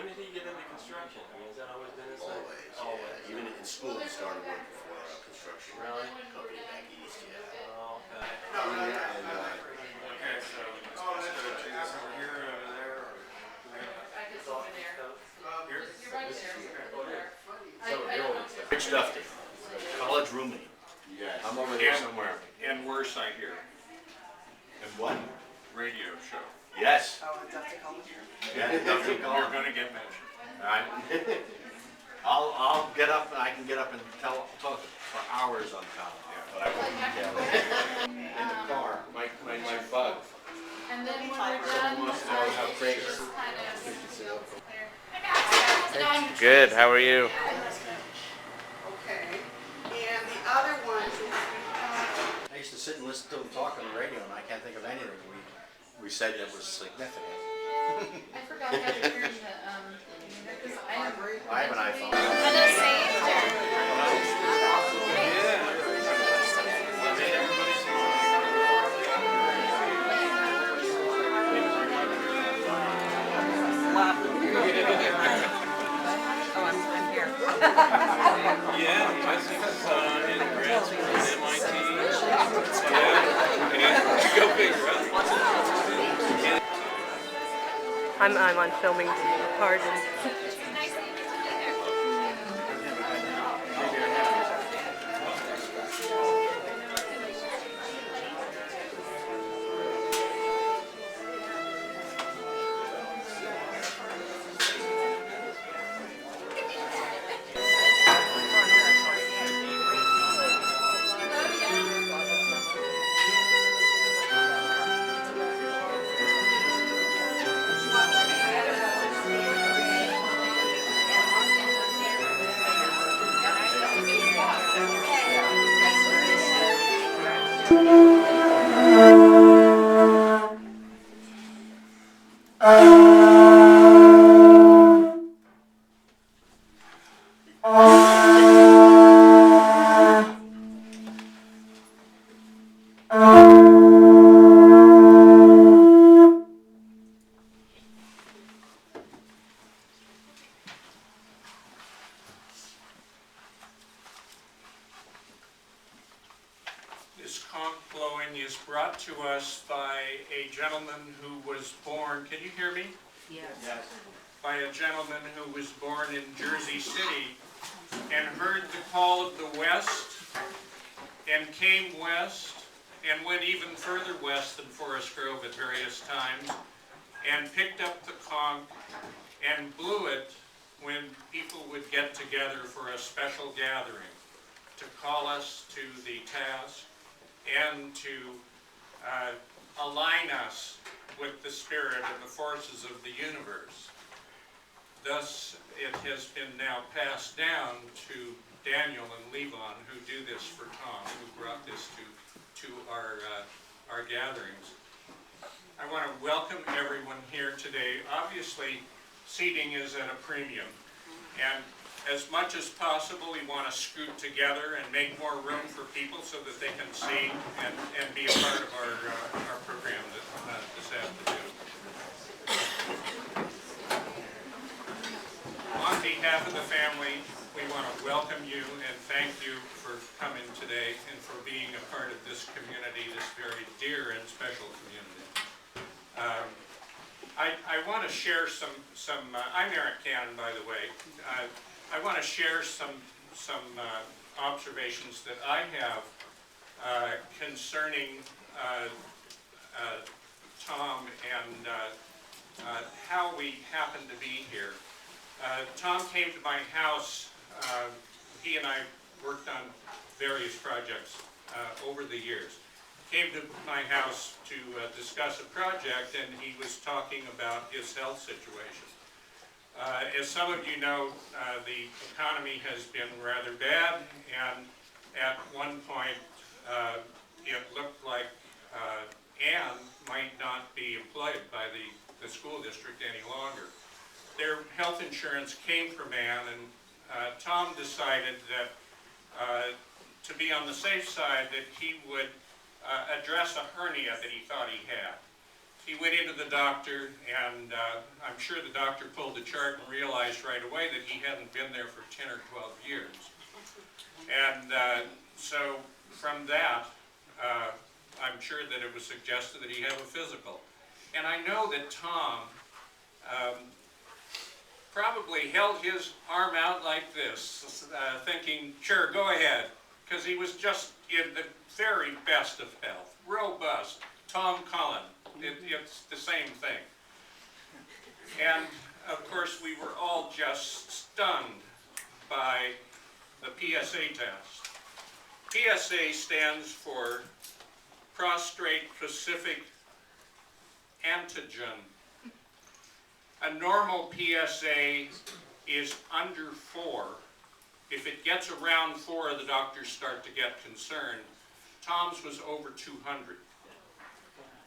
when did he get into construction? I mean, has that always been his thing? Always, yeah. Even in school, he started working for a construction company back east, yeah. Oh, okay. Okay, so let's go to this over here, over there, or here? You're right there. Rich Dufty, college roommate. Yes. I'm over there somewhere. And worse, I hear. And what? Radio show. Yes. Oh, Dr. Cullen. Yeah, Dufty You're Cullen. going to get mentioned. All right. I'll get up and I can get up and talk for hours on Colin. Yeah, but I won't in the car. My bug. And then when we're done, Wants to know how Craig is. just kind of. Good, how are you? Okay. And the other one is, I used to sit and listen to him talk on the radio, and I can't think of anything we said that was significant. I forgot how to turn the, because I have an iPhone. I'm gonna say, I'm here. Yeah, I think in grad school at MIT. Yeah. Go figure, right? I'm on filming hard and This conch blowing is brought to us by a gentleman who was born, can you hear me? yes. By a gentleman who was born in Jersey City and heard the call of the West and came west and went even further west than Forest Grove at various times and picked up the conch and blew it when people would get together for a special gathering to call us to the task and to align us with the spirit and the forces of the universe. Thus, it has been now passed down to Daniel and Levon, who do this for Tom, who brought this to our gatherings. I want to welcome everyone here today. Obviously, seating is at a premium, and as much as possible, we want to scoot together and make more room for people so that they can see and be a part of our program this afternoon. On behalf of the family, we want to welcome you and thank you for coming today and for being a part of this community, this very dear and special community. I want to share some I'm Eric Cannon, by the way. I want to share some observations that I have concerning Tom and how we happen to be here. Tom came to my house. He and I worked on various projects over the years. Came to my house to discuss a project, and he was talking about his health situation. As some of you know, the economy has been rather bad, and at one point it looked like Anne might not be employed by the school district any longer. Their health insurance came from Anne, and Tom decided that to be on the safe side, that he would address a hernia that he thought he had. he went into the doctor, and I'm sure the doctor pulled the chart and realized right away that he hadn't been there for 10 or 12 years. And so from that, I'm sure that it was suggested that he have a physical. And I know that Tom probably held his arm out like this, thinking, sure, go ahead, because he was just in the very best of health, robust. Tom Cullen, it's the same thing. And of course, we were all just stunned by the PSA test. PSA stands for Prostrate Specific Antigen. A normal PSA is under 4. If it gets around 4, the doctors start to get concerned. Tom's was over 200.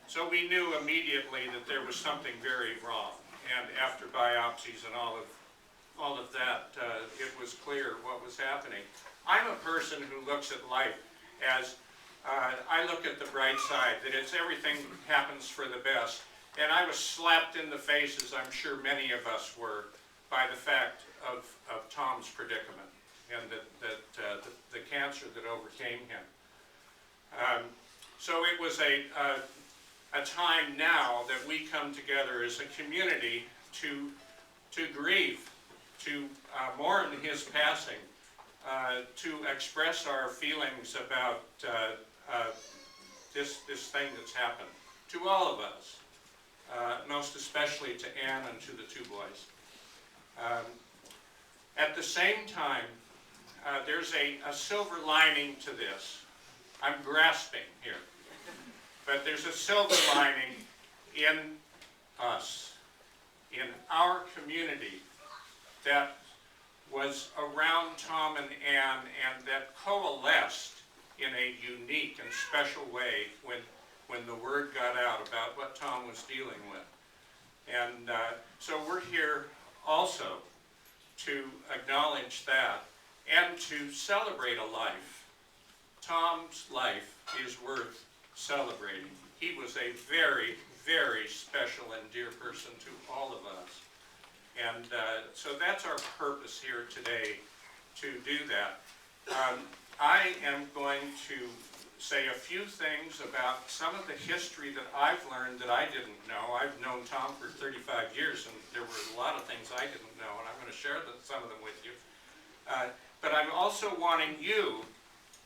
So we knew immediately that there was something very wrong. And after biopsies and all of that, it was clear what was happening. I'm a person who looks at life as, I look at the bright side, that it's everything happens for the best. And I was slapped in the face, as I'm sure many of us were, by the fact of Tom's predicament and the cancer that overcame him. So it was a time now that we come together as a community to grieve, to mourn his passing, to express our feelings about this thing that's happened to all of us. Most especially to Anne and to the 2 boys. At the same time, there's a silver lining to this. I'm grasping here. But there's a silver lining in us, in our community, that was around Tom and Anne and that coalesced in a unique and special way when the word got out about what Tom was dealing with. And so we're here also to acknowledge that and to celebrate a life. Tom's life is worth celebrating. He was a very, very special and dear person to all of us. And so that's our purpose here today, to do that. I am going to say a few things about some of the history that I've learned that I didn't know. I've known Tom for 35 years, and there were a lot of things I didn't know, and I'm going to share some of them with you. But I'm also wanting you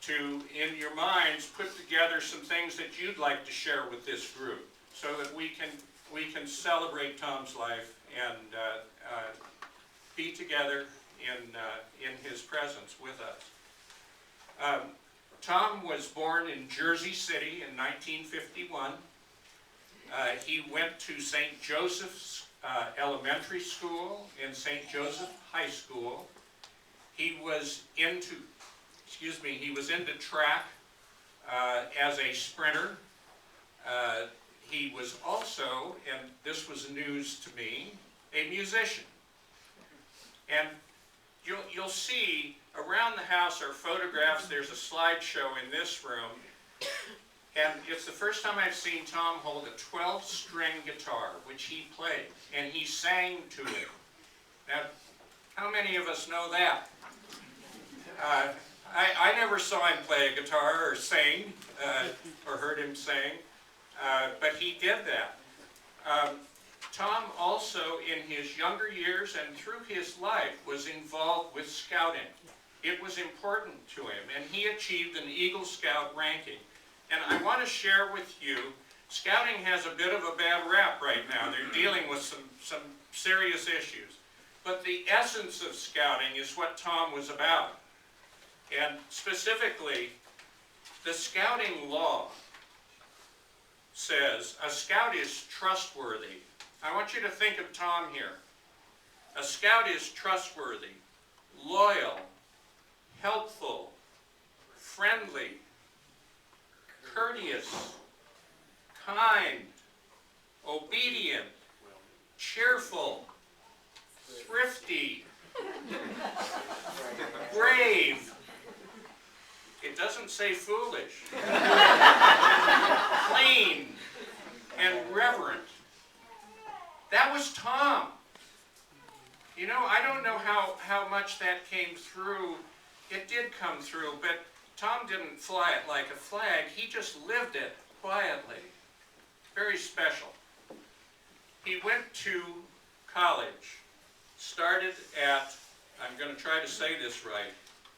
to, in your minds, put together some things that you'd like to share with this group, so that we can celebrate Tom's life and be together in his presence with us. Tom was born in Jersey City in 1951. He went to St. Joseph's Elementary School and St. Joseph High School. He was into track as a sprinter. He was also, and this was news to me, a musician. And you'll see around the house are photographs. There's a slideshow in this room. And it's the first time I've seen Tom hold a 12-string guitar, which he played, and he sang to it. Now, how many of us know that? I never saw him play a guitar or sing, or heard him sing, but he did that. Tom also, in his younger years and through his life, was involved with scouting. It was important to him, and he achieved an Eagle Scout ranking. And I want to share with you, scouting has a bit of a bad rap right now. They're dealing with some serious issues. But the essence of scouting is what Tom was about. And specifically, the scouting law says a scout is trustworthy. I want you to think of Tom here. A scout is trustworthy, loyal, helpful, friendly, courteous, kind, obedient, cheerful, thrifty, brave. It doesn't say foolish. Clean, and reverent. That was Tom. You know, I don't know how much that came through. It did come through, but Tom didn't fly it like a flag. He just lived it quietly. Very special. He went to college, started at, I'm going to try to say this right,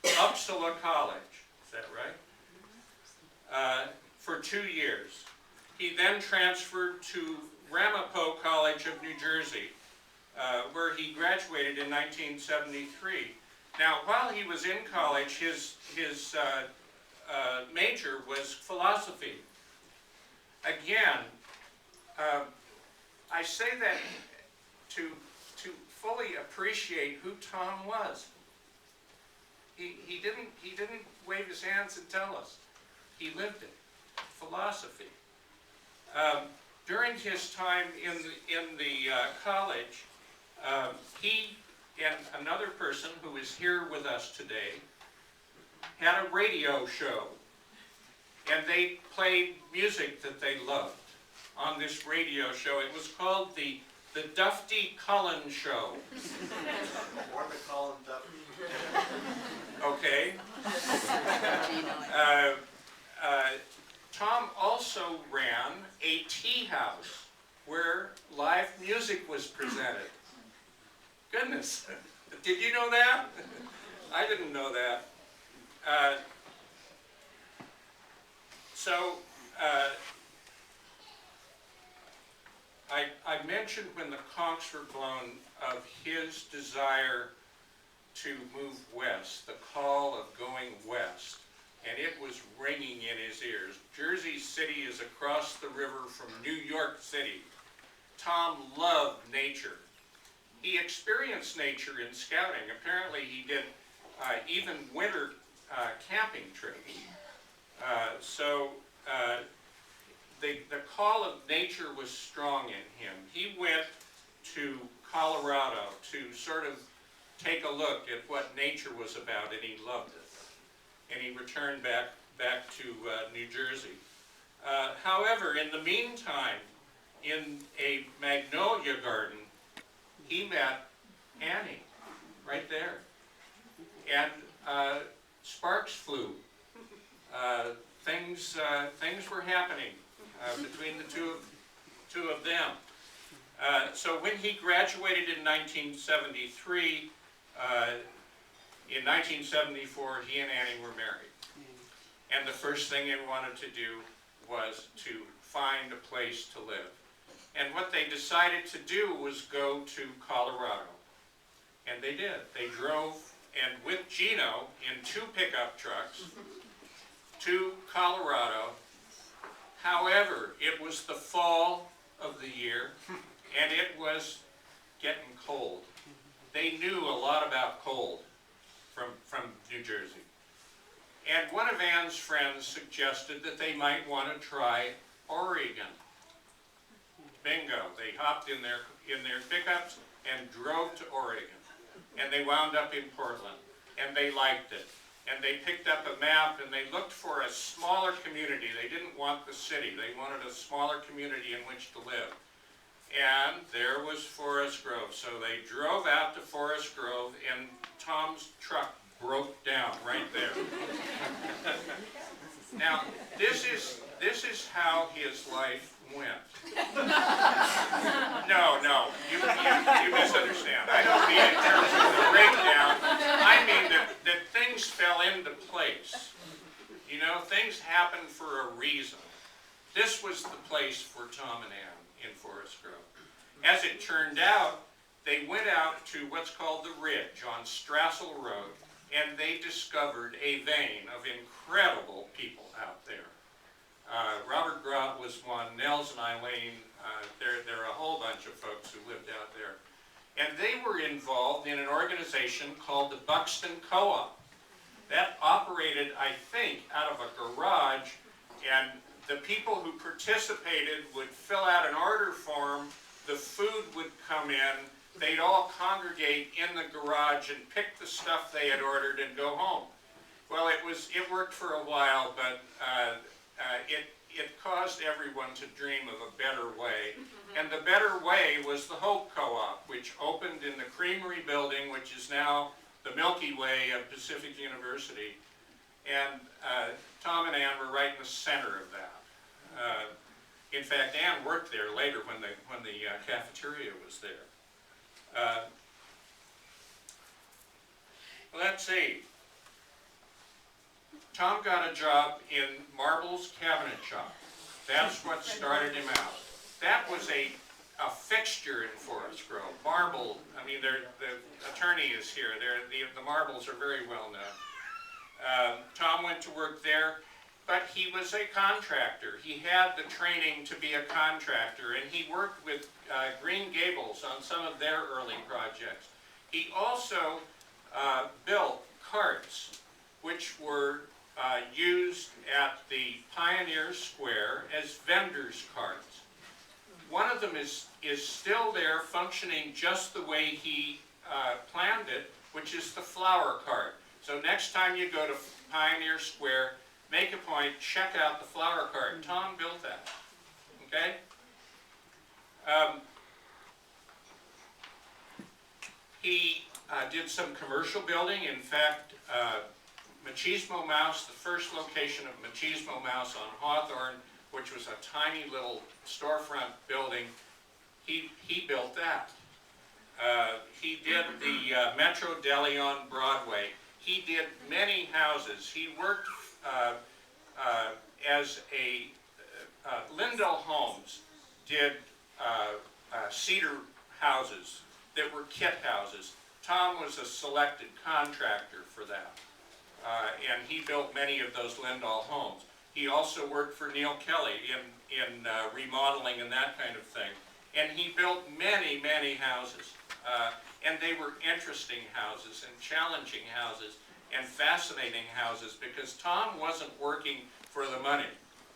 Uppsala College. Is that right? For 2 years. He then transferred to Ramapo College of New Jersey, where he graduated in 1973. Now, while he was in college, his major was philosophy. Again, I say that to fully appreciate who Tom was. He didn't wave his hands and tell us. He lived it. Philosophy. During his time in the college, he and another person who is here with us today had a radio show, and they played music that they loved on this radio show. It was called the Dufty Cullen Show. Or the Cullen Duffy. Okay. Tom also ran a tea house where live music was presented. Goodness, did you know that? I didn't know that. I mentioned when the conchs were blown of his desire to move west, the call of going west, and it was ringing in his ears. Jersey City is across the river from New York City. Tom loved nature. He experienced nature in scouting. Apparently he did even winter camping trips. The call of nature was strong in him. He went to Colorado to sort of take a look at what nature was about, and he loved it. And he returned back to New Jersey. However, in the meantime, in a magnolia garden, he met Annie right there. And sparks flew. Things were happening between the two of them. So when he graduated in 1973, in 1974, he and Annie were married. And the first thing they wanted to do was to find a place to live. And what they decided to do was go to Colorado. And they did. They drove, and with Gino, in 2 pickup trucks, to Colorado. However, it was the fall of the year, and it was getting cold. They knew a lot about cold from New Jersey. And one of Ann's friends suggested that they might want to try Oregon. Bingo. They hopped in their pickups and drove to Oregon. And they wound up in Portland. And they liked it. And they picked up a map and they looked for a smaller community. They didn't want the city. They wanted a smaller community in which to live. And there was Forest Grove. So they drove out to Forest Grove, and Tom's truck broke down right there. Now, this is how his life went. No, you misunderstand. I don't mean in terms of the breakdown. I mean that things fell into place. You know, things happen for a reason. This was the place for Tom and Ann in Forest Grove. As it turned out, they went out to what's called the Ridge on Strassel Road, and they discovered a vein of incredible people out there. Robert Grott was one, Nels and Eileen, there are a whole bunch of folks who lived out there. And they were involved in an organization called the Buxton Co-op. That operated, I think, out of a garage, and the people who participated would fill out an order form, the food would come in, they'd all congregate in the garage and pick the stuff they had ordered and go home. Well, it worked for a while, but it caused everyone to dream of a better way. And the better way was the Hope Co-op, which opened in the Creamery building, which is now the Milky Way of Pacific University. And Tom and Ann were right in the center of that. In fact, Ann worked there later when the cafeteria was there. Let's see. Tom got a job in Marble's cabinet shop. That's what started him out. That was a fixture in Forest Grove. Marble, I mean, the attorney is here. The Marbles are very well known. Tom went to work there, but he was a contractor. He had the training to be a contractor, and he worked with Green Gables on some of their early projects. He also built carts, which were used at the Pioneer Square as vendors' carts. One of them is still there, functioning just the way he planned it, which is the flower cart. So next time you go to Pioneer Square, make a point, check out the flower cart. Tom built that, okay? He did some commercial building. In fact, Machismo Mouse, the first location of Machismo Mouse on Hawthorne, which was a tiny little storefront building, he built that. He did the Metro Deli on Broadway. He did many houses. He worked as a Lindell Homes did cedar houses that were kit houses. Tom was a selected contractor for that, and he built many of those Lindell Homes. He also worked for Neil Kelly in remodeling and that kind of thing. And he built many, many houses. And they were interesting houses and challenging houses and fascinating houses because Tom wasn't working for the money.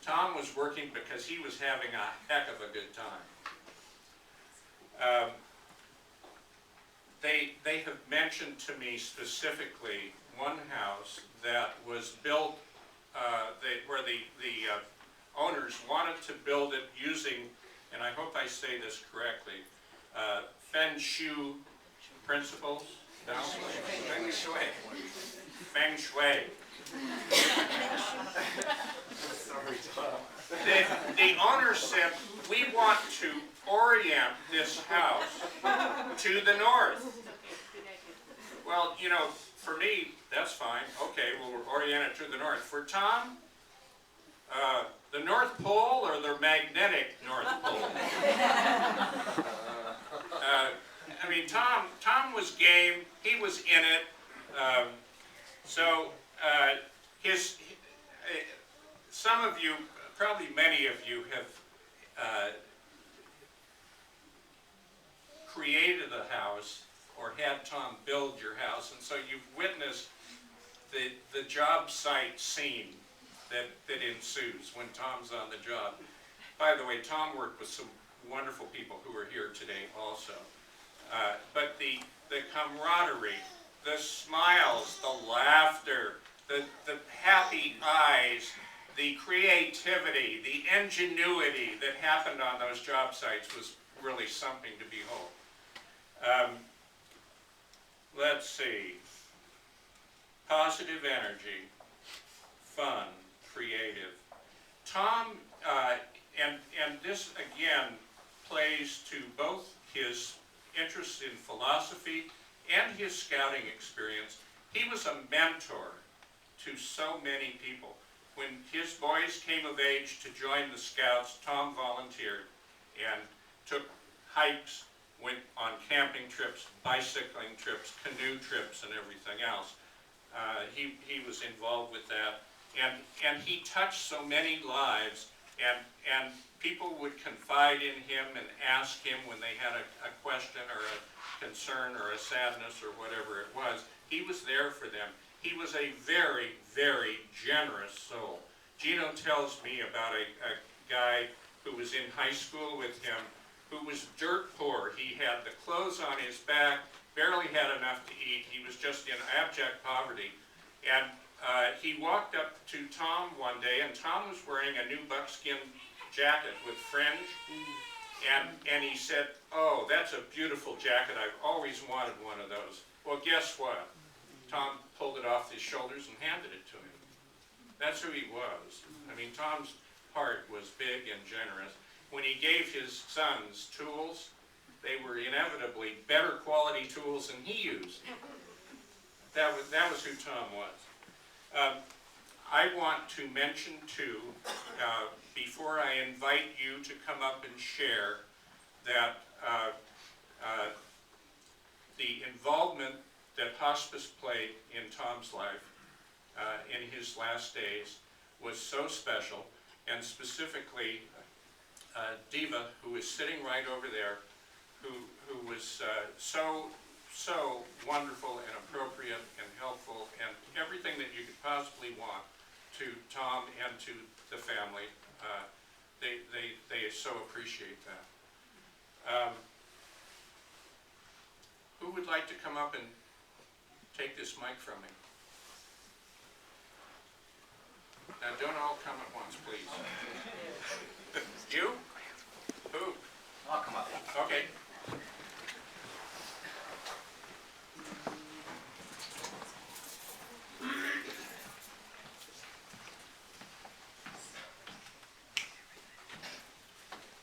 Tom was working because he was having a heck of a good time. They have mentioned to me specifically one house that was built where the owners wanted to build it using, and I hope I say this correctly, Feng Shui principles? No? Feng Shui. Feng Shui. The owner said, we want to orient this house to the north. Well, you know, for me, that's fine. Okay, we'll orient it to the north. For Tom, the North Pole or the magnetic North Pole? I mean, Tom was game. He was in it. Some of you, probably many of you, have created a house or had Tom build your house, and so you've witnessed the job site scene that ensues when Tom's on the job. By the way, Tom worked with some wonderful people who are here today also. But the camaraderie, the smiles, the laughter, the happy eyes, the creativity, the ingenuity that happened on those job sites was really something to behold. Let's see. Positive energy, fun, creative. Tom, and this again plays to both his interest in philosophy and his scouting experience. He was a mentor to so many people. When his boys came of age to join the Scouts, Tom volunteered and took hikes, went on camping trips, bicycling trips, canoe trips, and everything else. He was involved with that, and he touched so many lives, and people would confide in him and ask him when they had a question or a concern or a sadness or whatever it was. He was there for them. He was a very, very generous soul. Gino tells me about a guy who was in high school with him who was dirt poor. He had the clothes on his back, barely had enough to eat. He was just in abject poverty. And he walked up to Tom one day, and Tom was wearing a new buckskin jacket with fringe, and he said, "Oh, that's a beautiful jacket. I've always wanted one of those." Well, guess what? Tom pulled it off his shoulders and handed it to him. That's who he was. I mean, Tom's heart was big and generous. When he gave his sons tools, they were inevitably better quality tools than he used. That was who Tom was. I want to mention too, before I invite you to come up and share, that the involvement that hospice played in Tom's life in his last days was so special, and specifically Diva, who is sitting right over there, who was so wonderful and appropriate and helpful and everything that you could possibly want to Tom and to the family. They so appreciate that. Who would like to come up and take this mic from me? Now, don't all come at once, please. You? Who? I'll come up. Okay.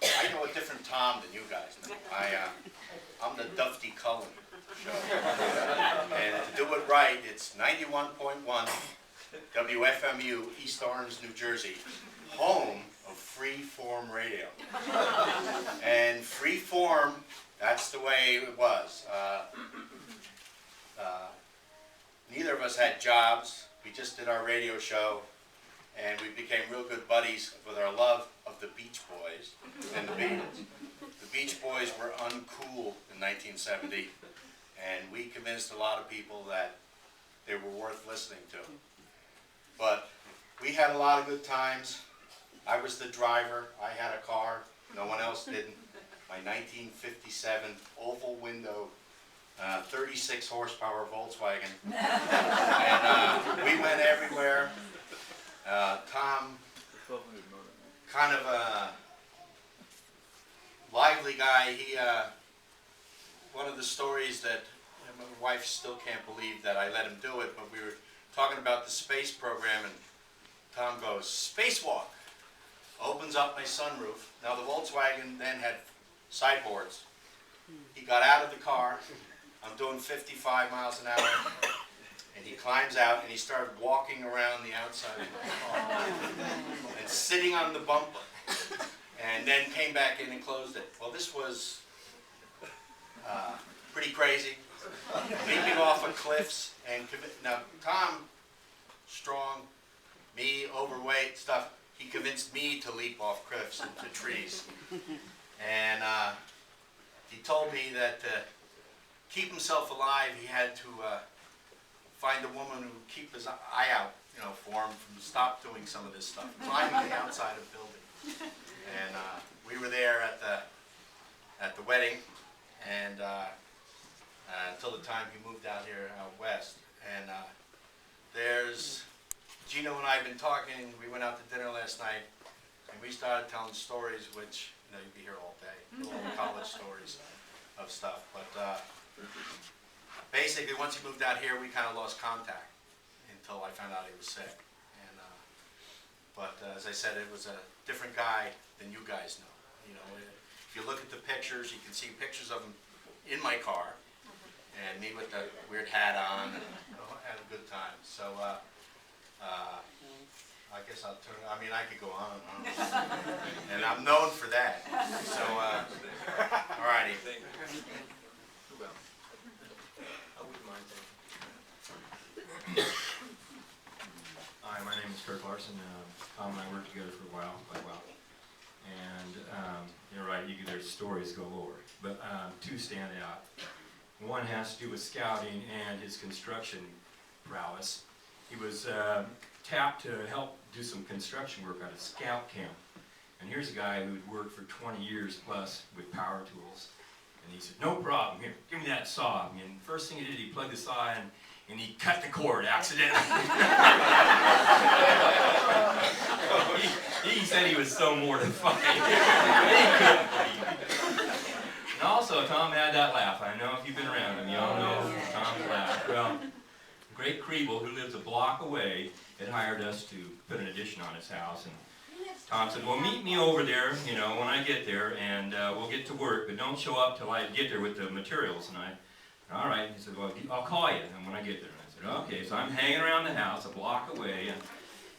I know a different Tom than you guys know. I'm the Tom Cullen show. And to do it right, it's 91.1 WFMU, East Orange, New Jersey, home of free-form radio. And free-form, that's the way it was. Neither of us had jobs. We just did our radio show, and we became real good buddies with our love of the Beach Boys and the Beatles. The Beach Boys were uncool in 1970, and we convinced a lot of people that they were worth listening to. But we had a lot of good times. I was the driver. I had a car. No one else didn't. My 1957 oval window, 36 horsepower Volkswagen. And we went everywhere. Tom, kind of a lively guy. He, one of the stories that my wife still can't believe that I let him do it, but we were talking about the space program, and Tom goes, "Spacewalk." Opens up my sunroof. Now the Volkswagen then had sideboards. He got out of the car. I'm doing 55 miles an hour. And he climbs out and he started walking around the outside of the car and sitting on the bumper, and then came back in and closed it. Well, this was pretty crazy. Leaping off of cliffs and now Tom, strong, me, overweight, stuff. He convinced me to leap off cliffs into trees. And he told me that to keep himself alive, he had to find a woman who would keep his eye out, for him from stop doing some of this stuff, climbing the outside of buildings. And we were there at the wedding, and until the time he moved out here out west. And there's Gino and I have been talking. We went out to dinner last night, and we started telling stories, which you'd be here all day, little college stories of stuff. But basically, once he moved out here, we kind of lost contact until I found out he was sick. And but as I said, it was a different guy than you guys know. If you look at the pictures, you can see pictures of him in my car, and me with the weird hat on, and had a good time. So I guess I'll turn. I mean, I could go on and on, and I'm known for that. So all righty. Hi, my name is Kirk Larson. Tom and I worked together for a while, quite a while. And you're right, there's stories galore, but two stand out. One has to do with scouting and his construction prowess. He was tapped to help do some construction work at a scout camp. And here's a guy who'd worked for 20 years plus with power tools. And he said, "No problem, here, give me that saw." And first thing he did, he plugged the saw in and he cut the cord accidentally. he said he was so mortified. He couldn't believe it. And also, Tom had that laugh. I know if you've been around him, you all know Tom's laugh. Well, Great Kriebel, who lives a block away, had hired us to put an addition on his house. And Tom said, well, meet me over there, you know, when I get there, and we'll get to work, but don't show up till I get there with the materials. And all right. He said, well, I'll call you and when I get there. And I said, okay. So I'm hanging around the house a block away,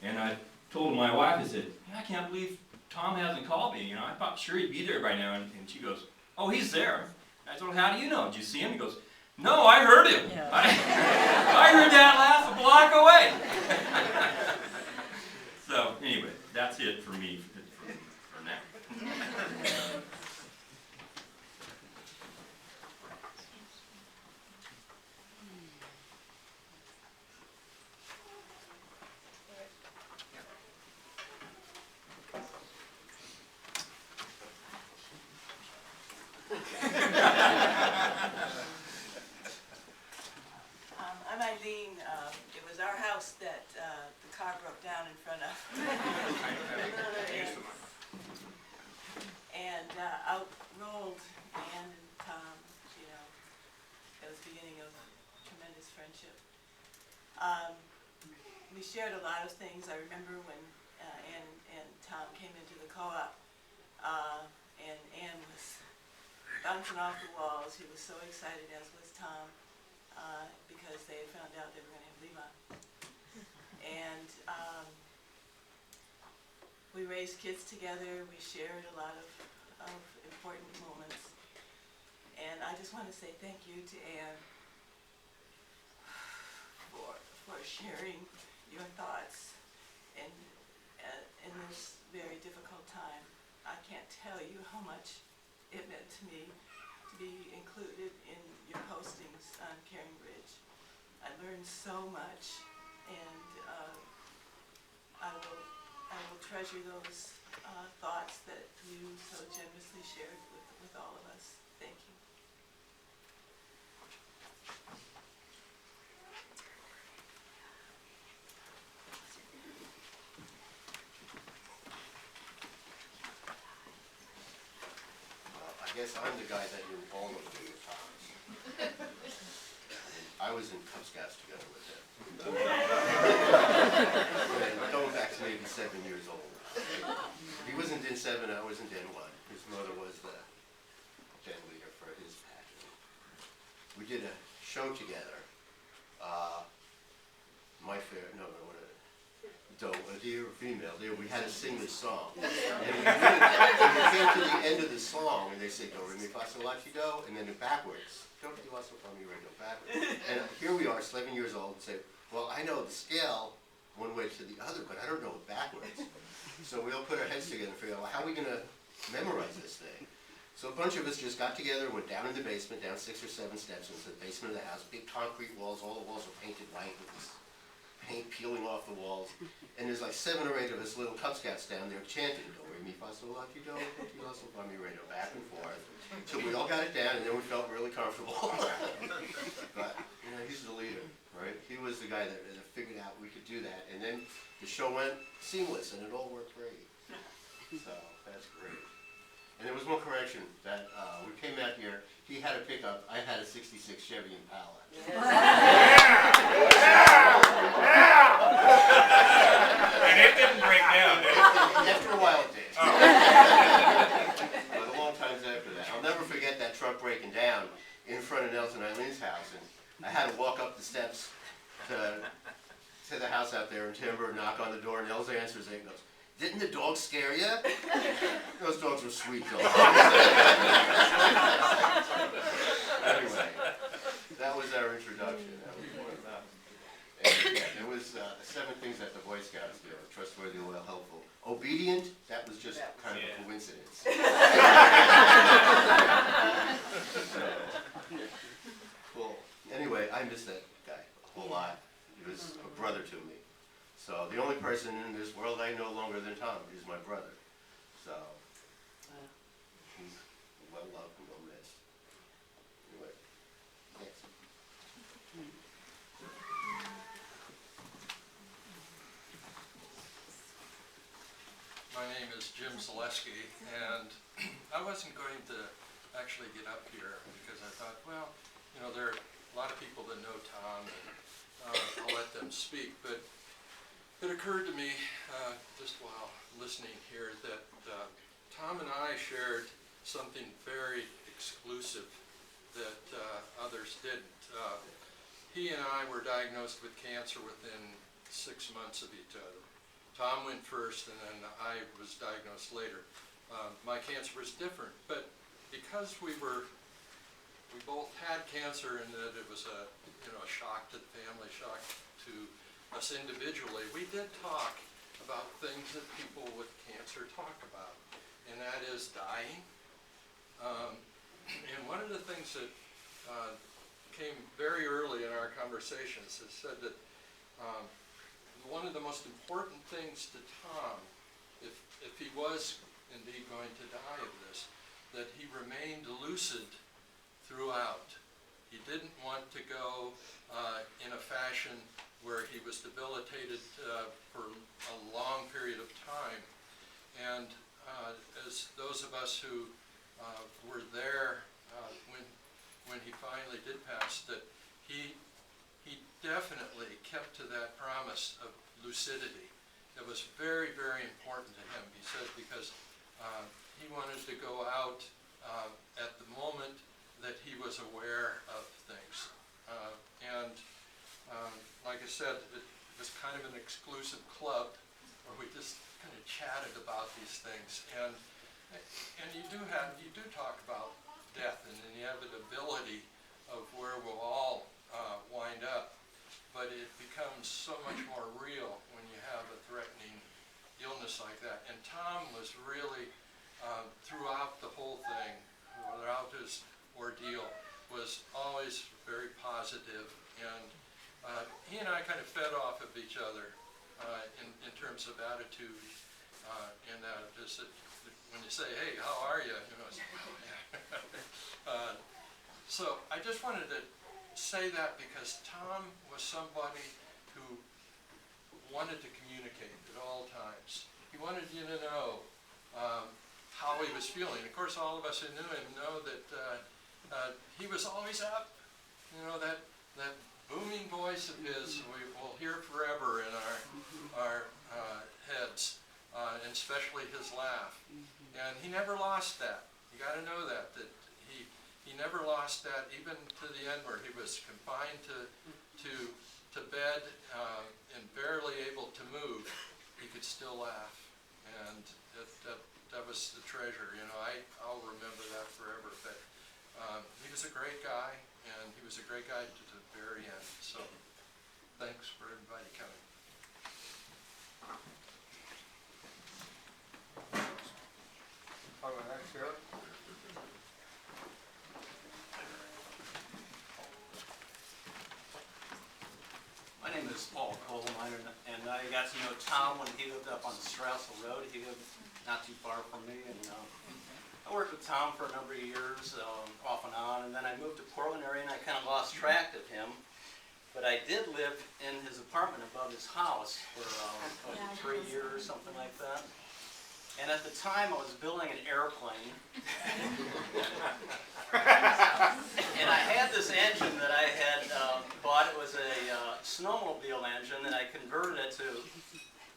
and I told my wife, I said, I can't believe Tom hasn't called me. You know, I thought sure he'd be there by now. And she goes, oh, he's there. I said, well, how do you know? Did you see him? He goes, no, I heard him. Yeah. I heard that laugh a block away. So anyway, that's it for me for now. I'm Eileen. It was our house that the car broke down in front of. And out rolled Ann and Tom, you know. It was the beginning of a tremendous friendship. We shared a lot of things. I remember when Ann and Tom came into the co-op, and Ann was bouncing off the walls. He was so excited, as was Tom, because they had found out they were going to have Levon. And we raised kids together. We shared a lot of important moments. And I just want to say thank you to Ann for sharing your thoughts in this very difficult time. I can't tell you how much it meant to me to be included in your postings on Caring Bridge. I learned so much, and I will treasure those thoughts that you so generously shared with all of us. Thank you. I guess I'm the guy that knew all of the times. I was in Cub Scouts together with him. And Doe was actually maybe 7 years old. He wasn't in 7, I was in Den 1. His mother was the den leader for his pageant. We did a show together. Doe, a deer or female, there, we had to sing this song. And we came to the end of the song, and they say, do, re, mi, fa, sol, la, ti, do, and then backwards. Do, re, mi, fa, sol, la, mi, re, do, backwards. And here we are, 11 years old, and say, well, I know the scale one way to the other, but I don't know it backwards. So we all put our heads together and figured out, well, how are we going to memorize this thing? So a bunch of us just got together, went down in the basement, down 6 or 7 steps into the basement of the house, big concrete walls, all the walls were painted white with this paint peeling off the walls. And there's like 7 or 8 of us little Cub Scouts down there chanting, do, re, mi, fa, sol, la, ti, do, ti, la, sol, fa, mi, re, do, back and forth. So we all got it down, and then we felt really comfortable. But, you know, he's the leader, right? He was the guy that figured out we could do that. And then the show went seamless, and it all worked great. So, that's great. And there was one correction that we came out here, he had a pickup, I had a 66 Chevy Impala. And it didn't break down, did it? After a while it did. But a long time after that. I'll never forget that truck breaking down in front of Nels and Eileen's house, and I had to walk up the steps to the house out there in Timber, knock on the door, and Nels answers it and goes, didn't the dog scare you? Those dogs were sweet dogs. Anyway, that was our introduction. That was more about. And yeah, there was 7 things that the Boy Scouts do: trustworthy, loyal, helpful, obedient. That was just kind of a coincidence. Cool. Anyway, I miss that guy a whole lot. He was a brother to me. So the only person in this world I know longer than Tom is my brother. So he's well loved and well missed. Anyway, thanks. Jim Zaleski, and I wasn't going to actually get up here because I thought, well, you know, there are a lot of people that know Tom, and I'll let them speak. But it occurred to me just while listening here that Tom and I shared something very exclusive that others didn't. He and I were diagnosed with cancer within 6 months of each other. Tom went first, and then I was diagnosed later. My cancer was different, but because we both had cancer, and that it was a shock to the family, shock to us individually, we did talk about things that people with cancer talk about, and that is dying. And one of the things that came very early in our conversations is said that one of the most important things to Tom, if he was indeed going to die of this, that he remained lucid throughout. He didn't want to go in a fashion where he was debilitated for a long period of time. And as those of us who were there when he finally did pass, that he definitely kept to that promise of lucidity. It was very, very important to him, he said, because he wanted to go out at the moment that he was aware of things. Like I said, it was kind of an exclusive club where we just kind of chatted about these things. And you do talk about death and the inevitability of where we'll all wind up, but it becomes so much more real when you have a threatening illness like that. And Tom was really, throughout the whole thing, throughout his ordeal, was always very positive, and he and I kind of fed off of each other in terms of attitude, and just that when you say, hey, how are you? You know, it's, well, yeah. So I just wanted to say that because Tom was somebody who wanted to communicate at all times. He wanted you to know how he was feeling. Of course, all of us who knew him know that he was always up. You know, that booming voice of his we will hear forever in our heads, and especially his laugh. And he never lost that. You got to know that he never lost that, even to the end where he was confined to bed and barely able to move. He could still laugh, and that was the treasure. You know, I'll remember that forever. But he was a great guy, and he was a great guy to the very end. So thanks for everybody coming. My name is Paul Cullen, and I got to know Tom when he lived up on Strassel Road. He lived not too far from me, and I worked with Tom for a number of years, off and on, and then I moved to Portland area, and I kind of lost track of him. But I did live in his apartment above his house for 3 years, something like that. And at the time, I was building an airplane. And I had this engine that I had bought. It was a snowmobile engine, and I converted it to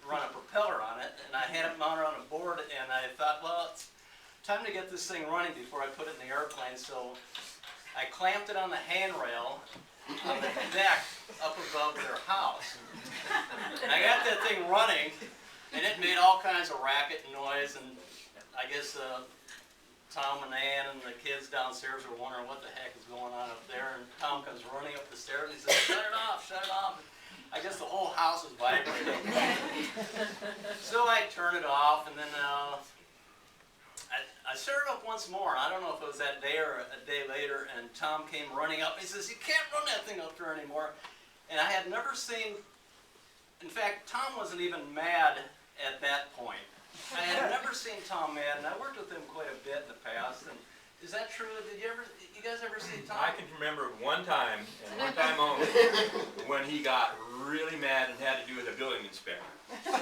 run a propeller on it. And I had it mounted on a board, and I thought, well, it's time to get this thing running before I put it in the airplane. So I clamped it on the handrail on the deck up above their house. And I got that thing running, and it made all kinds of racket and noise, and I guess Tom and Ann and the kids downstairs were wondering what the heck is going on up there, and Tom comes running up the stairs and he says, shut it off, shut it off. I guess the whole house was vibrating. So I turned it off, and then I started up once more. I don't know if it was that day or a day later, and Tom came running up. He says, you can't run that thing up there anymore. And I had never seen, in fact, Tom wasn't even mad at that point. I had never seen Tom mad, and I worked with him quite a bit in the past. And is that true? Did you guys ever see Tom? I can remember one time, and one time only, when he got really mad and had to do with a building inspector. Well,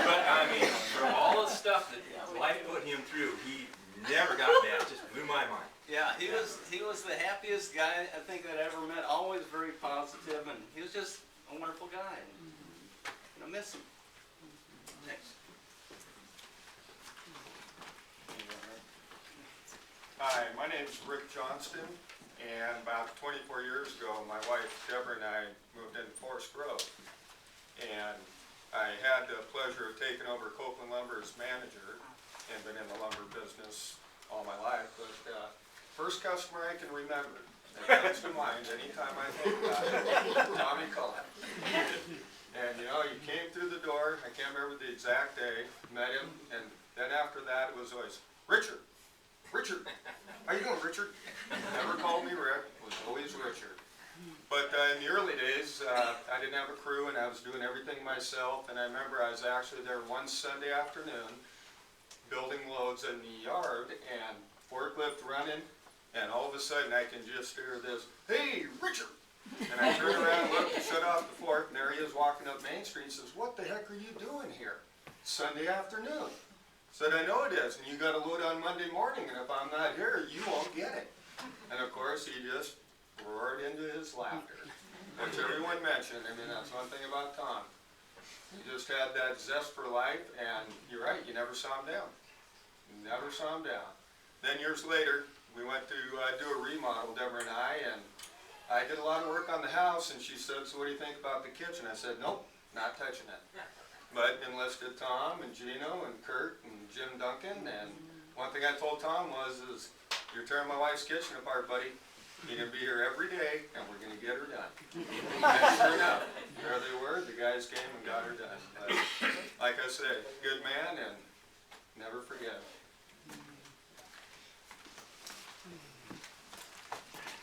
but I mean, for all the stuff that life put him through, he never got mad. It just blew my mind. Yeah, he was the happiest guy I think I'd ever met. Always very positive, and he was just a wonderful guy. I miss him. Next. Hi, my name's Rick Johnston, and about 24 years ago, my wife Deborah and I moved into Forest Grove. And I had the pleasure of taking over Copeland Lumber as manager, and been in the lumber business all my life. But first customer I can remember that comes to mind anytime I think about it, Tommy Cullen. And you know, he came through the door, I can't remember the exact day, met him, and then after that it was always, Richard, how you doing, Richard? Never called me Rick, was always Richard. But in the early days, I didn't have a crew and I was doing everything myself, and I remember I was actually there one Sunday afternoon building loads in the yard and forklift running, and all of a sudden I can just hear this, hey, Richard! And I turned around, looked, and shut off the fork, and there he is walking up Main Street and says, what the heck are you doing here? Sunday afternoon. Said, I know it is, and you got to load on Monday morning, and if I'm not here, you won't get it. And of course, he just roared into his laughter, which everyone mentioned. I mean, that's one thing about Tom. He just had that zest for life, and you're right, you never saw him down. You never saw him down. Then years later, we went to do a remodel, Deborah and I I did a lot of work on the house, and she said, so what do you think about the kitchen? I said, nope, not touching it. But enlisted Tom and Gino and Kurt and Jim Duncan, and one thing I told Tom was, you're tearing my wife's kitchen apart, buddy. You're going to be here every day, and we're going to get her done. And sure enough, there they were, the guys came and got her done. But like I said, good man, and never forget him.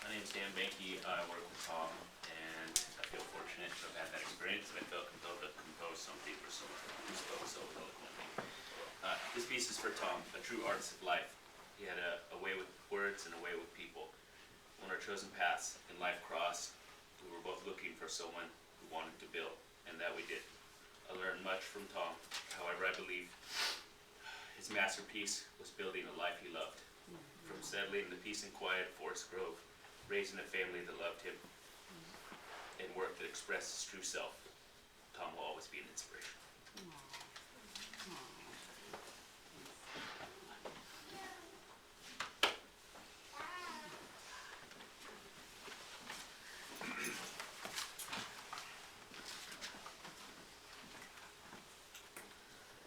My name is Dan Banky. I work with Tom, and I feel fortunate to have had that experience, and I felt compelled to compose something for someone who spoke so eloquently. This piece is for Tom, a true artist of life. He had a way with words and a way with people. When our chosen paths in life crossed, we were both looking for someone who wanted to build, and that we did. I learned much from Tom. However, I believe his masterpiece was building a life he loved. From settling in the peace and quiet of Forest Grove, raising a family that loved him, and work that expressed his true self, Tom will always be an inspiration.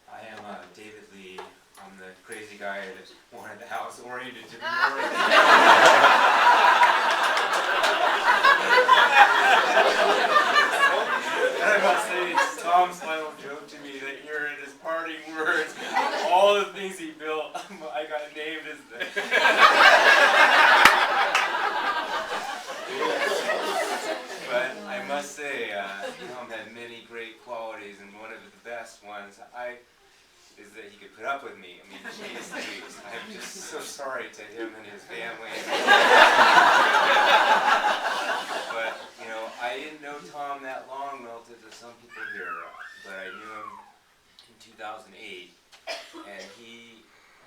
I am David Lee. I'm the crazy guy that wanted the house oriented to the north. And I must say, it's Tom's final joke to me that here in his parting words, all the things he built, I got named as the... But I must say, Tom had many great qualities, and one of the best ones is that he could put up with me. I mean, geez, I'm just so sorry to him and his family. But, you know, I didn't know Tom that long relative to some people here, but I knew him in 2008, and he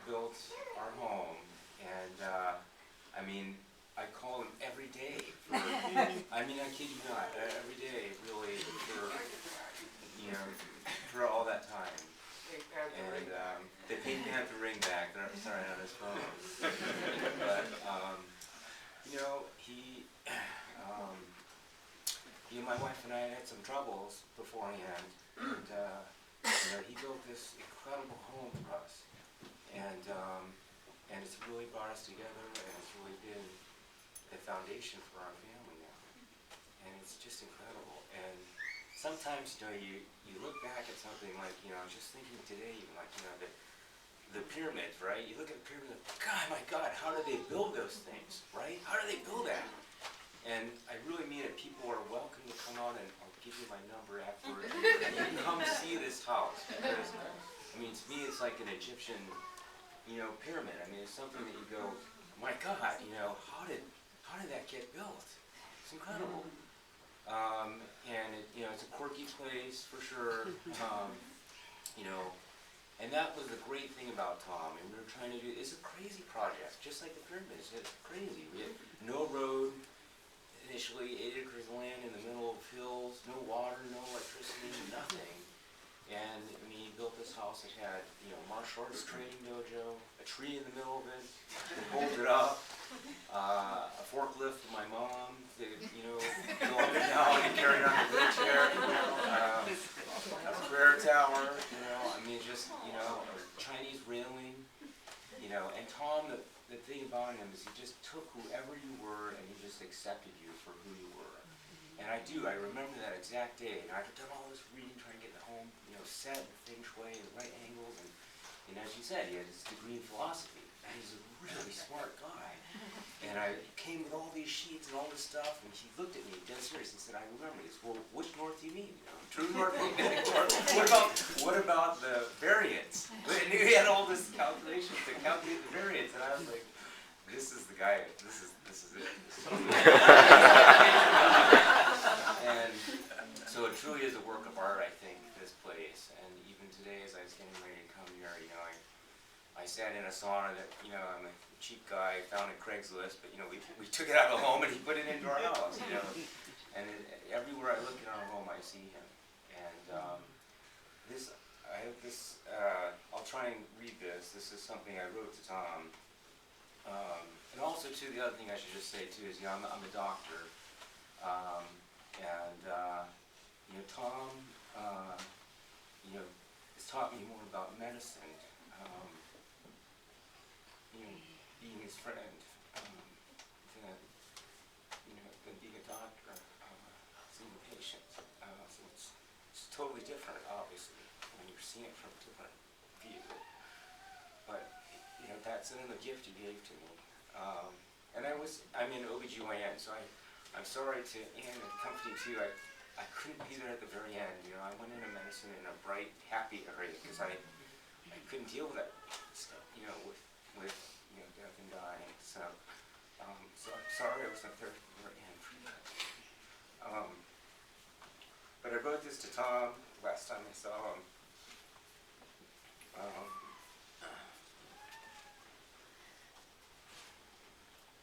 built our home, and, I mean, I call him every day for, I mean, I kid you not, every day, really, for, you know, for all that time. And they paid me to have the ring back. They're sorry on his phone. But you know, my wife and I had some troubles beforehand, and you know, he built this incredible home for us, and it's really brought us together, and it's really been the foundation for our family now, and it's just incredible. And sometimes, you know, you look back at something like, you know, I was just thinking today, even like, you know, the pyramids, right? You look at the pyramids, God, my God, how did they build those things, right? How do they build that? And I really mean it. People are welcome to come out, and I'll give you my number afterwards. And you come see this house, because, I mean, to me, it's like an Egyptian, you know, pyramid. I mean, it's something that you go, my God, you know, how how did that get built? It's incredible. And it's a quirky place for sure. You know, and that was the great thing about Tom. And we were trying to do, it's a crazy project, just like the pyramids. It's crazy. We had no road, initially 8 acres of land in the middle of hills, no water, no electricity, nothing. And I mean, he built this house that had, martial arts training dojo, a tree in the middle of it, to hold it up, a forklift for my mom to, go up and down and carry it on a wheelchair, a prayer tower, I mean, just, a Chinese railing, and Tom, the thing about him is he just took whoever you were and he just accepted you for who you were. And I remember that exact day, and I'd done all this reading trying to get the home, set and feng shui and right angles, and as you said, he had his degree in philosophy, and he's a really smart guy. And I came with all these sheets and all this stuff, and he looked at me dead serious and said, I remember this. Well, which north do you mean? True north? What about the variance? I knew he had all this calculation to calculate the variance, and I was like, this is the guy, this is it. And so it truly is a work of art, I think, this place. And even today, as I was getting ready to come here, I sat in a sauna that, I'm a cheap guy, found at Craigslist, but, we took it out of the home and he put it into our house, And everywhere I look in our home, I see him. And I have this, I'll try and read this. This is something I wrote to Tom. And also, too, the other thing I should just say, too, is, I'm a doctor. Tom, has taught me more about medicine, being his friend, than being a doctor, seeing the patient. So it's totally different, obviously, when you're seeing it from a different view. But, that's another gift he gave to me. And I'm in OBGYN, so I'm sorry to Ann and company too. I couldn't be there at the very end. I went into medicine in a bright, happy area because I couldn't deal with that stuff. With death and dying. So I'm sorry I was not there at the very end for that. But I wrote this to Tom last time I saw him.